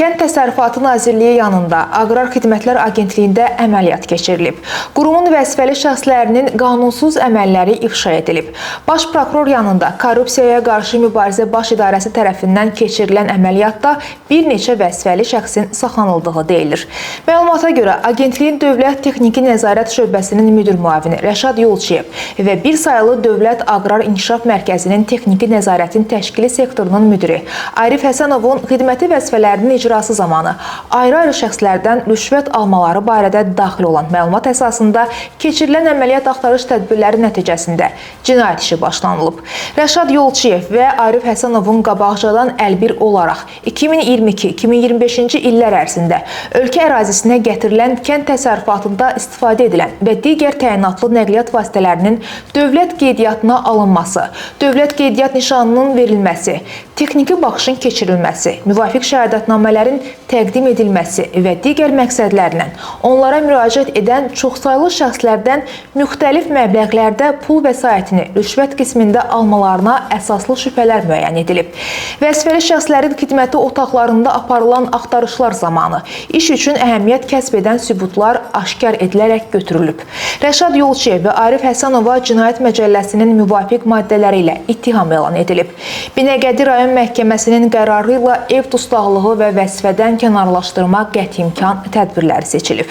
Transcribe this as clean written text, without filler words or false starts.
Kənd Təsərrüfatı Nazirliyi yanında Aqrar Xidmətlər Agentliyində əməliyyat keçirilib. Qurumun vəzifəli şəxslərinin qanunsuz əməlləri ifşa edilib. Baş prokuror yanında Korrupsiyaya qarşı mübarizə baş idarəsi tərəfindən keçirilən əməliyyatda bir neçə vəzifəli şəxsin saxlanıldığı deyilir. Məlumata görə Agentliyin Dövlət Texniki Nəzarət Şöbəsinin müdir müavini Rəşad Yolçiyev və bir sayılı Dövlət Aqrar İnkişaf Mərkəzinin Texniki Nəzarətin təşkili sektorunun müdiri Arif Həsənovun xidməti vəzifələrinin icrası zamanı ayrı-ayrı şəxslərdən rüşvət almaları barədə daxil olan məlumat əsasında keçirilən əməliyyat axtarış tədbirləri nəticəsində cinayət işi başlanılıb. Rəşad Yolçiyev və Arif Həsənovun qabaqcadan əlbir olaraq 2022-2025-ci illər ərzində ölkə ərazisinə gətirilən kənd təsərrüfatında istifadə edilən və digər təyinatlı nəqliyyat vasitələrinin dövlət qeydiyyatına alınması, dövlət qeydiyyat nişanının verilməsi, texniki baxışın keçirilməsi, müvafiq şəhadətnamələrin təqdim edilməsi və digər məqsədlərlə onlara müraciət edən çoxsaylı şəxslərdən müxtəlif məbləğlərdə pul vəsaitini rüşvət qismində almalarına əsaslı şübhələr müəyyən edilib. Vəzifəli şəxslərin xidməti otaqlarında aparılan axtarışlar zamanı iş üçün əhəmiyyət kəsb edən sübutlar aşkar edilərək götürülüb. Rəşad Yolçiyev və Arif Həsənova Cinayət Məcəlləsinin müvafiq maddələri ilə ittiham elan edilib. Binəqədi rayon məhkəməsinin qərarı ilə ev dustaqlığı və vəzifədən kənarlaşdırma qəti imkan tədbirləri seçilib.